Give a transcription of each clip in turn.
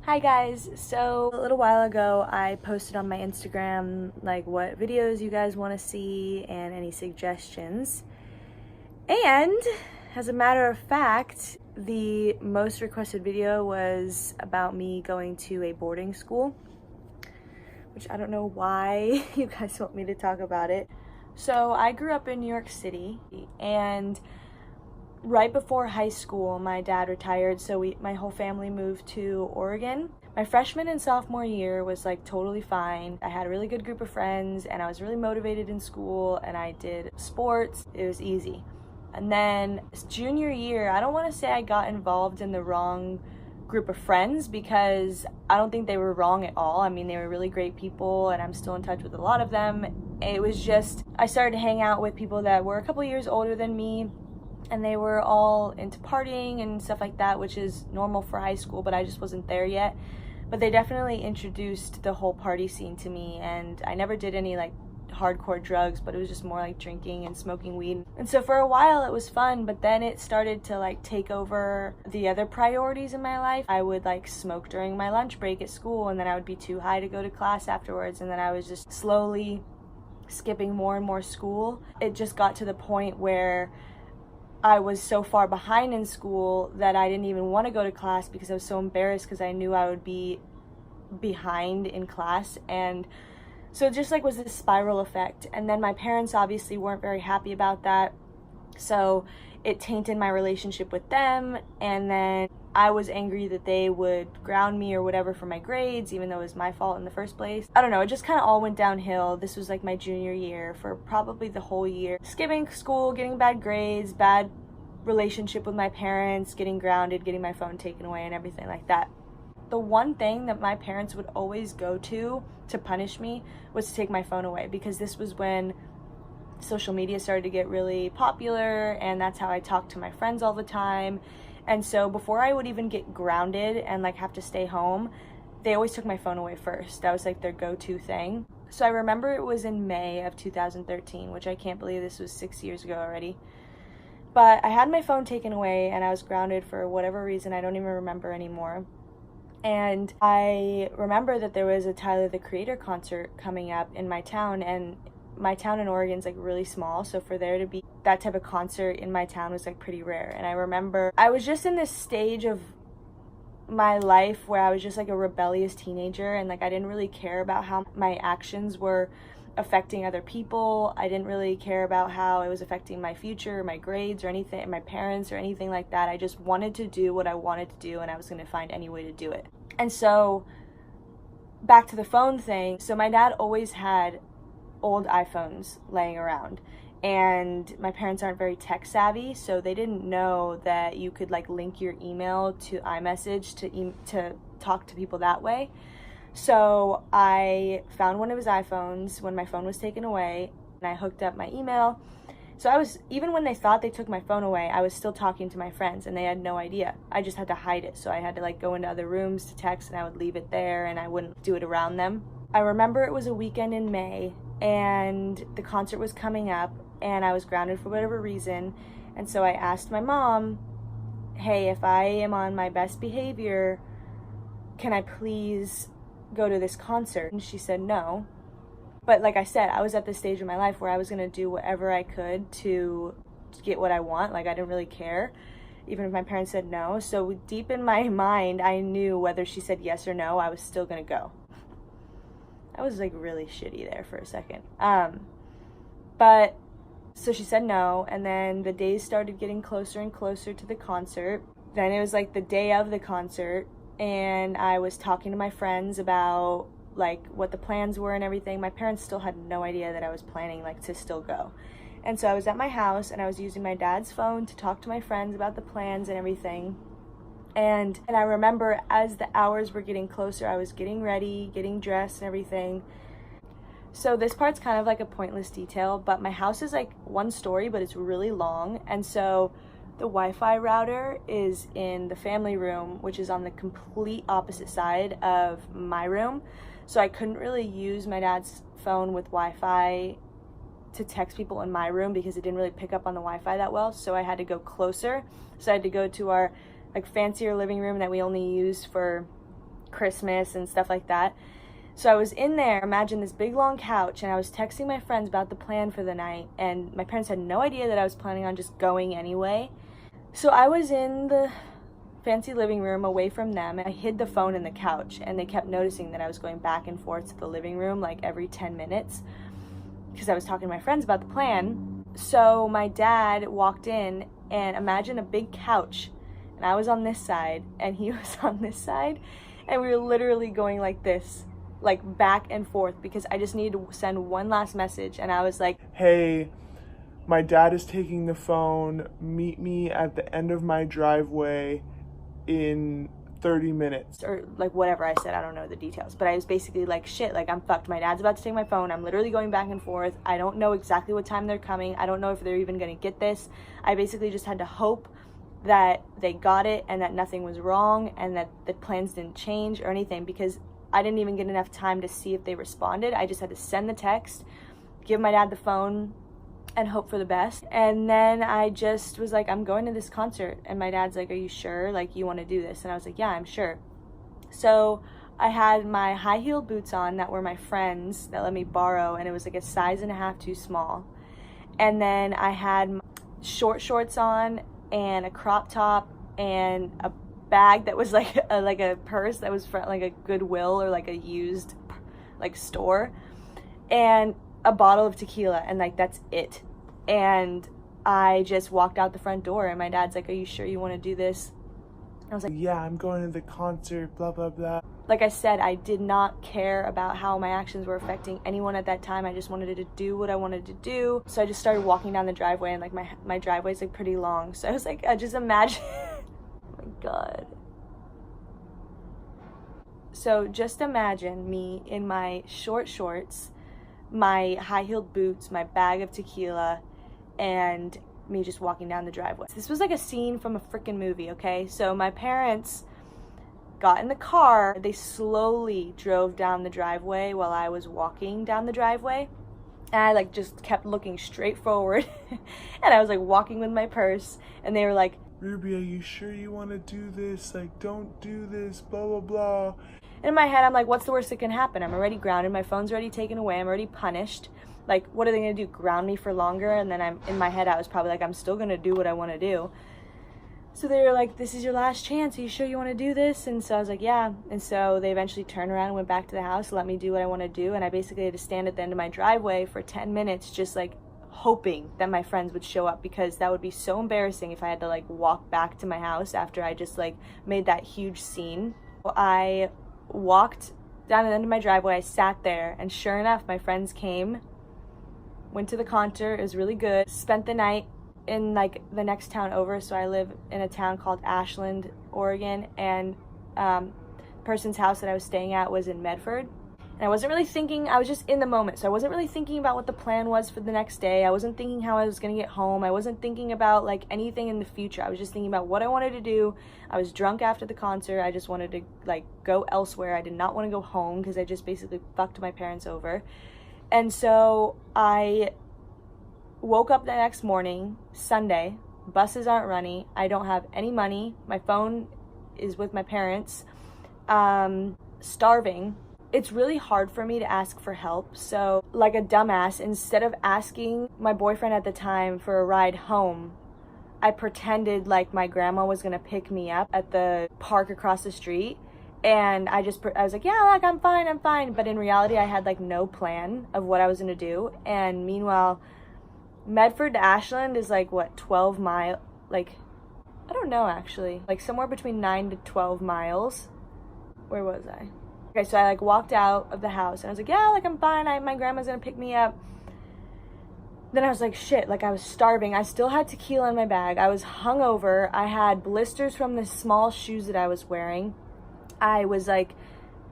Hi guys, so a little while ago I posted on my Instagram like what videos you guys want to see and any suggestions. And as a matter of fact, the most requested video was about me going to a boarding school, which I don't know why you guys want me to talk about it. So I grew up in New York City, and right before high school, my dad retired, so my whole family moved to Oregon. My freshman and sophomore year was like totally fine. I had a really good group of friends and I was really motivated in school and I did sports. It was easy. And then junior year, I don't want to say I got involved in the wrong group of friends because I don't think they were wrong at all. I mean, they were really great people and I'm still in touch with a lot of them. It was just, I started to hang out with people that were a couple years older than me, and they were all into partying and stuff like that, which is normal for high school, but I just wasn't there yet. But they definitely introduced the whole party scene to me, and I never did any like hardcore drugs, but it was just more like drinking and smoking weed. And so for a while it was fun, but then it started to like take over the other priorities in my life. I would like smoke during my lunch break at school, and then I would be too high to go to class afterwards, and then I was just slowly skipping more and more school. It just got to the point where I was so far behind in school that I didn't even want to go to class because I was so embarrassed because I knew I would be behind in class. And so it just like was this spiral effect. And then my parents obviously weren't very happy about that. So it tainted my relationship with them. And then I was angry that they would ground me or whatever for my grades, even though it was my fault in the first place. I don't know, it just kind of all went downhill. This was like my junior year for probably the whole year. Skipping school, getting bad grades, bad relationship with my parents, getting grounded, getting my phone taken away and everything like that. The one thing that my parents would always go to punish me was to take my phone away, because this was when social media started to get really popular and that's how I talked to my friends all the time. And so before I would even get grounded and like have to stay home, they always took my phone away first. That was like their go-to thing. So I remember it was in May of 2013, which I can't believe this was 6 years ago already. But I had my phone taken away and I was grounded for whatever reason. I don't even remember anymore. And I remember that there was a Tyler the Creator concert coming up in my town, and my town in Oregon's like really small, so for there to be that type of concert in my town was like pretty rare. And I remember I was just in this stage of my life where I was just like a rebellious teenager, and like I didn't really care about how my actions were affecting other people. I didn't really care about how it was affecting my future, my grades or anything, my parents or anything like that. I just wanted to do what I wanted to do, and I was going to find any way to do it. And so back to the phone thing. So my dad always had old iPhones laying around, and my parents aren't very tech savvy, so they didn't know that you could like link your email to iMessage to talk to people that way. So I found one of his iPhones when my phone was taken away, and I hooked up my email. So I was, even when they thought they took my phone away, I was still talking to my friends and they had no idea. I just had to hide it. So I had to like go into other rooms to text, and I would leave it there and I wouldn't do it around them. I remember it was a weekend in May and the concert was coming up and I was grounded for whatever reason. And so I asked my mom, hey, if I am on my best behavior, can I please go to this concert? And she said no. But like I said, I was at this stage in my life where I was going to do whatever I could to get what I want. Like I didn't really care, even if my parents said no. So deep in my mind, I knew whether she said yes or no, I was still going to go. I was like really shitty there for a second. But so she said no, and then the days started getting closer and closer to the concert. Then it was like the day of the concert, and I was talking to my friends about like what the plans were and everything. My parents still had no idea that I was planning like to still go. And so I was at my house and I was using my dad's phone to talk to my friends about the plans and everything. And I remember as the hours were getting closer, I was getting ready, getting dressed and everything. So this part's kind of like a pointless detail, but my house is like one story, but it's really long. And so the Wi-Fi router is in the family room, which is on the complete opposite side of my room. So I couldn't really use my dad's phone with Wi-Fi to text people in my room because it didn't really pick up on the Wi-Fi that well. So I had to go closer. So I had to go to our like fancier living room that we only use for Christmas and stuff like that. So I was in there, imagine this big long couch, and I was texting my friends about the plan for the night, and my parents had no idea that I was planning on just going anyway. So I was in the fancy living room away from them, and I hid the phone in the couch, and they kept noticing that I was going back and forth to the living room like every 10 minutes because I was talking to my friends about the plan. So my dad walked in, and imagine a big couch, and I was on this side and he was on this side, and we were literally going like this, like back and forth, because I just needed to send one last message. And I was like, hey, my dad is taking the phone, meet me at the end of my driveway in 30 minutes. Or like whatever I said, I don't know the details, but I was basically like, shit, like I'm fucked. My dad's about to take my phone. I'm literally going back and forth. I don't know exactly what time they're coming. I don't know if they're even gonna get this. I basically just had to hope that they got it and that nothing was wrong and that the plans didn't change or anything, because I didn't even get enough time to see if they responded. I just had to send the text, give my dad the phone, and hope for the best. And then I just was like, I'm going to this concert. And my dad's like, are you sure? Like, you want to do this? And I was like, yeah, I'm sure. So I had my high-heeled boots on that were my friends that let me borrow, and it was like a size and a half too small. And then I had my short shorts on and a crop top and a bag that was like a purse that was from like a Goodwill or like a used like store, and a bottle of tequila, and like that's it. And I just walked out the front door, and my dad's like, are you sure you want to do this? I was like, yeah, I'm going to the concert, blah blah blah. Like I said, I did not care about how my actions were affecting anyone at that time. I just wanted to do what I wanted to do. So I just started walking down the driveway, and like my driveway's like pretty long, so I was like, I just imagine oh my god. So just imagine me in my short shorts, my high-heeled boots, my bag of tequila, and me just walking down the driveway. This was like a scene from a freaking movie, okay? So my parents got in the car. They slowly drove down the driveway while I was walking down the driveway. And I like just kept looking straight forward. And I was like walking with my purse, and they were like, Ruby, are you sure you want to do this? Like, don't do this, blah blah blah. In my head, I'm like, what's the worst that can happen? I'm already grounded. My phone's already taken away. I'm already punished. Like, what are they going to do? Ground me for longer? And then in my head, I was probably like, I'm still going to do what I want to do. So they were like, this is your last chance. Are you sure you want to do this? And so I was like, yeah. And so they eventually turned around and went back to the house, let me do what I want to do. And I basically had to stand at the end of my driveway for 10 minutes, just like hoping that my friends would show up, because that would be so embarrassing if I had to like walk back to my house after I just like made that huge scene. I walked down the end of my driveway, I sat there, and sure enough, my friends came, went to the concert. It was really good. Spent the night in like the next town over. So I live in a town called Ashland, Oregon, and the person's house that I was staying at was in Medford. And I wasn't really thinking, I was just in the moment. So I wasn't really thinking about what the plan was for the next day. I wasn't thinking how I was gonna get home. I wasn't thinking about like anything in the future. I was just thinking about what I wanted to do. I was drunk after the concert. I just wanted to like go elsewhere. I did not want to go home because I just basically fucked my parents over. And so I woke up the next morning, Sunday, buses aren't running. I don't have any money. My phone is with my parents. Starving. It's really hard for me to ask for help. So like a dumbass, instead of asking my boyfriend at the time for a ride home, I pretended like my grandma was gonna pick me up at the park across the street. And I was like, yeah, like I'm fine. But in reality, I had like no plan of what I was gonna do. And meanwhile, Medford to Ashland is like what, 12 miles? Like, I don't know actually. Like somewhere between 9 to 12 miles. Where was I? Okay, so I like walked out of the house and I was like, yeah, like I'm fine. My grandma's gonna pick me up. Then I was like, shit, like I was starving. I still had tequila in my bag. I was hungover. I had blisters from the small shoes that I was wearing. I was like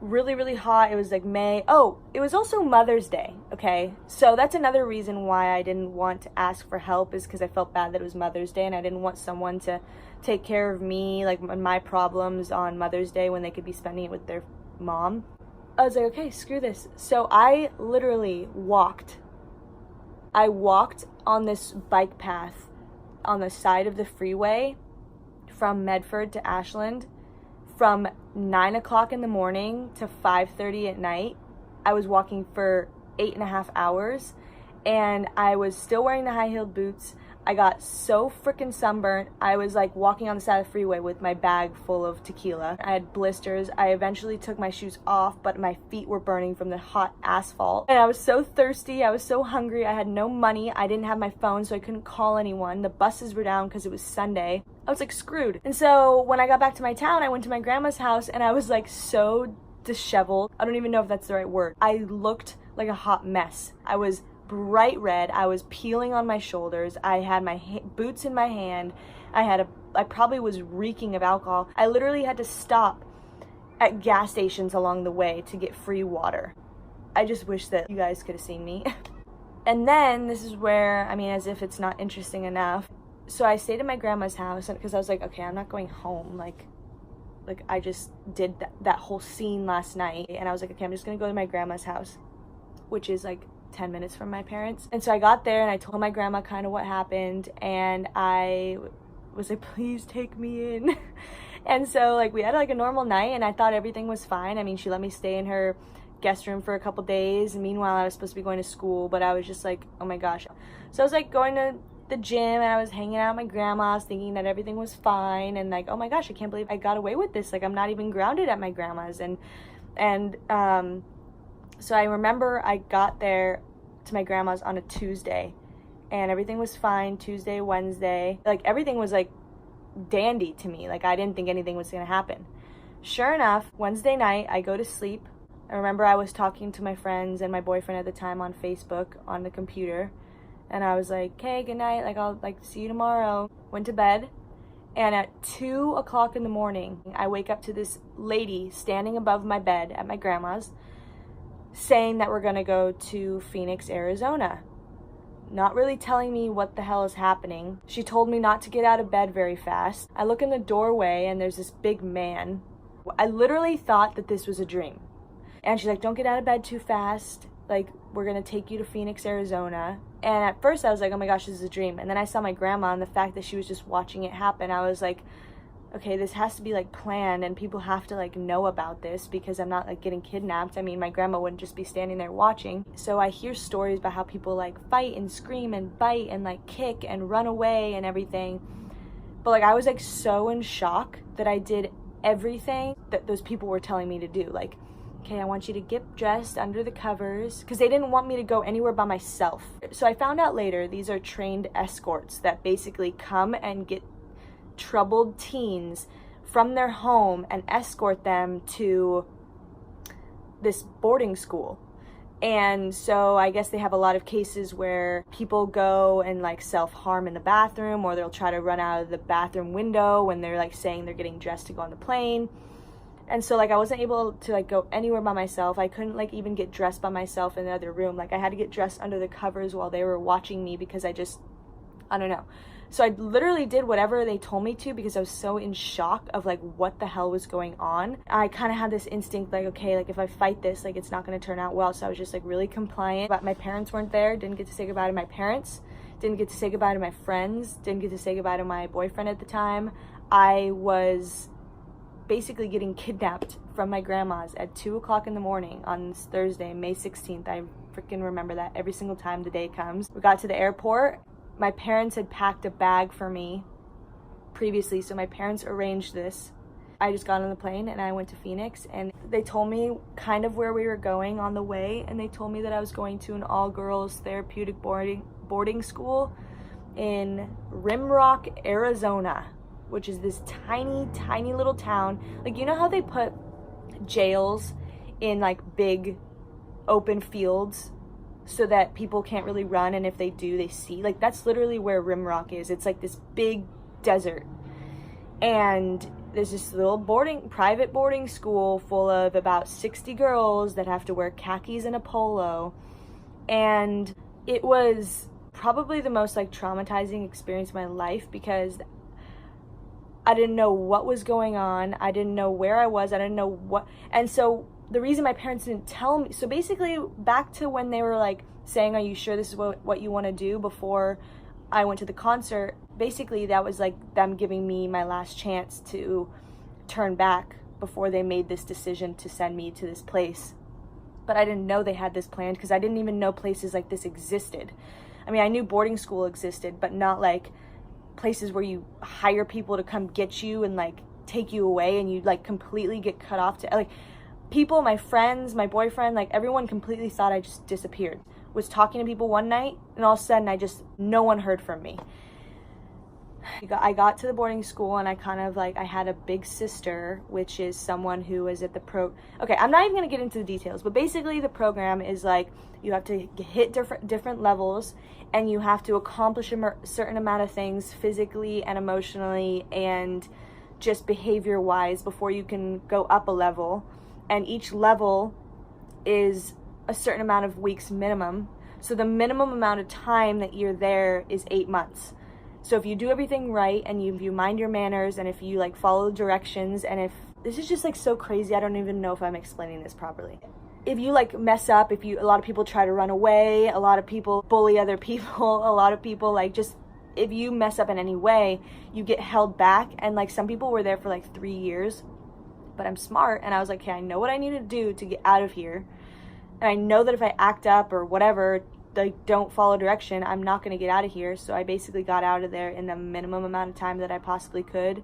really, really hot. It was like May. Oh, it was also Mother's Day. Okay. So that's another reason why I didn't want to ask for help, is because I felt bad that it was Mother's Day and I didn't want someone to take care of me, like my problems on Mother's Day when they could be spending it with their mom. I was like, okay, screw this. So I literally walked on this bike path on the side of the freeway from Medford to Ashland from 9 o'clock in the morning to 5:30 at night. I was walking for 8.5 hours, and I was still wearing the high-heeled boots. I got so freaking sunburnt. I was like walking on the side of the freeway with my bag full of tequila. I had blisters. I eventually took my shoes off, but my feet were burning from the hot asphalt. And I was so thirsty. I was so hungry. I had no money. I didn't have my phone, so I couldn't call anyone. The buses were down because it was Sunday. I was like screwed. And so when I got back to my town, I went to my grandma's house, and I was like so disheveled. I don't even know if that's the right word. I looked like a hot mess. I was bright red. I was peeling on my shoulders. I had my boots in my hand. I probably was reeking of alcohol. I literally had to stop at gas stations along the way to get free water. I just wish that you guys could have seen me. And then this is where, I mean, as if it's not interesting enough. So I stayed at my grandma's house because I was like, okay, I'm not going home. Like I just did that whole scene last night. And I was like, okay, I'm just going to go to my grandma's house, which is like 10 minutes from my parents. And so I got there and I told my grandma kind of what happened, and I was like, please take me in. And so like we had like a normal night, and I thought everything was fine. I mean, she let me stay in her guest room for a couple days, and meanwhile I was supposed to be going to school, but I was just like, oh my gosh. So I was like going to the gym, and I was hanging out with my grandma's thinking that everything was fine, and like, oh my gosh, I can't believe I got away with this. Like, I'm not even grounded at my grandma's. So I remember I got there to my grandma's on a Tuesday, and everything was fine. Tuesday, Wednesday, like everything was like dandy to me. Like I didn't think anything was gonna happen. Sure enough, Wednesday night I go to sleep. I remember I was talking to my friends and my boyfriend at the time on Facebook on the computer, and I was like, okay, good night, like I'll like see you tomorrow. Went to bed, and at 2 o'clock in the morning I wake up to this lady standing above my bed at my grandma's, saying that we're gonna go to Phoenix, Arizona. Not really telling me what the hell is happening. She told me not to get out of bed very fast. I look in the doorway and there's this big man. I literally thought that this was a dream. And she's like, don't get out of bed too fast. Like, we're gonna take you to Phoenix, Arizona. And at first I was like, oh my gosh, this is a dream. And then I saw my grandma, and the fact that she was just watching it happen, I was like, okay, this has to be like planned, and people have to like know about this because I'm not like getting kidnapped. I mean, my grandma wouldn't just be standing there watching. So I hear stories about how people like fight and scream and bite and like kick and run away and everything. But like I was like so in shock that I did everything that those people were telling me to do. Like, okay, I want you to get dressed under the covers, because they didn't want me to go anywhere by myself. So I found out later these are trained escorts that basically come and get troubled teens from their home and escort them to this boarding school. And so I guess they have a lot of cases where people go and like self-harm in the bathroom, or they'll try to run out of the bathroom window when they're like saying they're getting dressed to go on the plane. And so like I wasn't able to like go anywhere by myself. I couldn't like even get dressed by myself in the other room. Like I had to get dressed under the covers while they were watching me, because I don't know. So I literally did whatever they told me to because I was so in shock of like what the hell was going on. I kind of had this instinct like, okay, like if I fight this, like it's not going to turn out well. So I was just like really compliant. But my parents weren't there. Didn't get to say goodbye to my parents. Didn't get to say goodbye to my friends. Didn't get to say goodbye to my boyfriend at the time. I was basically getting kidnapped from my grandma's at 2 o'clock in the morning on this Thursday, May 16th. I freaking remember that every single time the day comes. We got to the airport. My parents had packed a bag for me previously, so my parents arranged this. I just got on the plane and I went to Phoenix, and they told me kind of where we were going on the way, and they told me that I was going to an all-girls therapeutic boarding school in Rimrock, Arizona, which is this tiny, tiny little town. Like, you know how they put jails in like big open fields so that people can't really run, and if they do, they see? Like, that's literally where Rimrock is. It's like this big desert, and there's this little private boarding school full of about 60 girls that have to wear khakis and a polo. And it was probably the most like traumatizing experience of my life, because I didn't know what was going on. I didn't know where I was. I didn't know what. And so the reason my parents didn't tell me, so basically back to when they were like saying, are you sure this is what you want to do, before I went to the concert, basically that was like them giving me my last chance to turn back before they made this decision to send me to this place. But I didn't know they had this planned because I didn't even know places like this existed. I mean, I knew boarding school existed, but not like places where you hire people to come get you and like take you away and you like completely get cut off to like people, my friends, my boyfriend, like everyone completely thought I just disappeared. Was talking to people one night and all of a sudden no one heard from me. I got to the boarding school and I kind of like, I had a big sister, which is someone who was at the okay, I'm not even gonna get into the details, but basically the program is like, you have to hit different levels and you have to accomplish a certain amount of things physically and emotionally and just behavior wise before you can go up a level. And each level is a certain amount of weeks minimum. So the minimum amount of time that you're there is 8 months. So if you do everything right and you mind your manners and if you like follow the directions, and if this is just like so crazy, I don't even know if I'm explaining this properly. If you like mess up, a lot of people try to run away, a lot of people bully other people, a lot of people like just, if you mess up in any way, you get held back. And like some people were there for like 3 years, but I'm smart and I was like, okay, I know what I need to do to get out of here. And I know that if I act up or whatever, like don't follow direction, I'm not going to get out of here. So I basically got out of there in the minimum amount of time that I possibly could.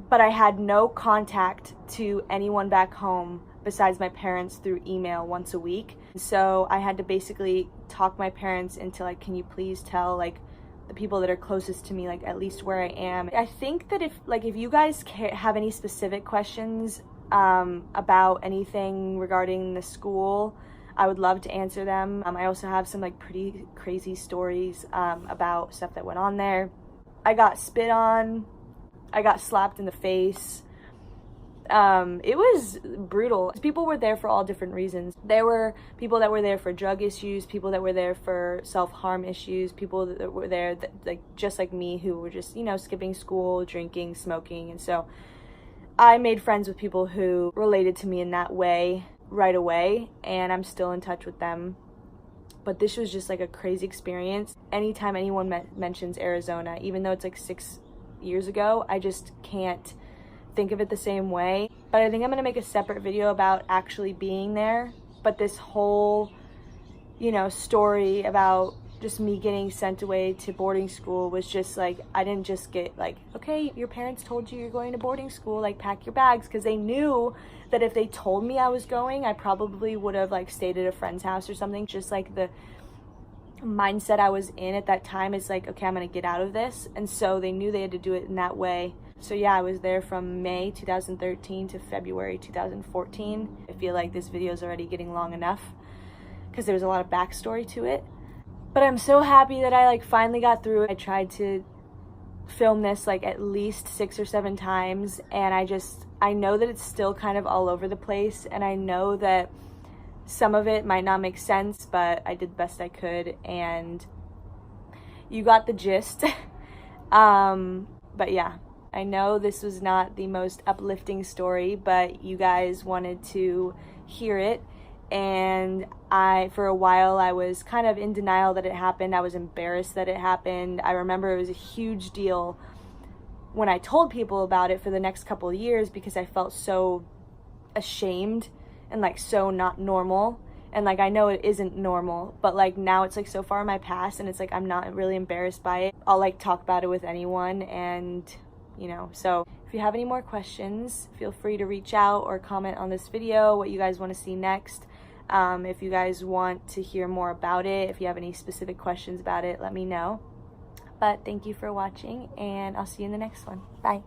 But I had no contact to anyone back home besides my parents through email once a week. So I had to basically talk my parents into like, can you please tell like the people that are closest to me, like at least where I am. I think that if you guys have any specific questions about anything regarding the school, I would love to answer them. I also have some like pretty crazy stories about stuff that went on there. I got spit on. I got slapped in the face. It was brutal. People were there for all different reasons. There were people that were there for drug issues, people that were there for self-harm issues, people that were there that, like just like me, who were just, you know, skipping school, drinking, smoking. And so I made friends with people who related to me in that way right away, and I'm still in touch with them. But this was just like a crazy experience. Anytime anyone mentions Arizona, even though it's like 6 years ago, I just can't think of it the same way. But I think I'm gonna make a separate video about actually being there. But this whole, you know, story about just me getting sent away to boarding school was just like, I didn't just get like, okay, your parents told you you're going to boarding school, like pack your bags, because they knew that if they told me I was going, I probably would have like stayed at a friend's house or something. Just like the mindset I was in at that time is like, okay, I'm gonna get out of this. And so they knew they had to do it in that way. So yeah, I was there from May 2013 to February 2014. I feel like this video is already getting long enough because there's a lot of backstory to it. But I'm so happy that I like finally got through it. I tried to film this like at least 6 or 7 times, and I know that it's still kind of all over the place, and I know that some of it might not make sense, but I did the best I could, and you got the gist. But yeah, I know this was not the most uplifting story, but you guys wanted to hear it. And for a while, I was kind of in denial that it happened. I was embarrassed that it happened. I remember it was a huge deal when I told people about it for the next couple of years, because I felt so ashamed and like so not normal. And like, I know it isn't normal, but like now it's like so far in my past, and it's like I'm not really embarrassed by it. I'll like talk about it with anyone, and you know, so if you have any more questions, feel free to reach out or comment on this video what you guys want to see next. If you guys want to hear more about it, if you have any specific questions about it, let me know. But thank you for watching, and I'll see you in the next one. Bye.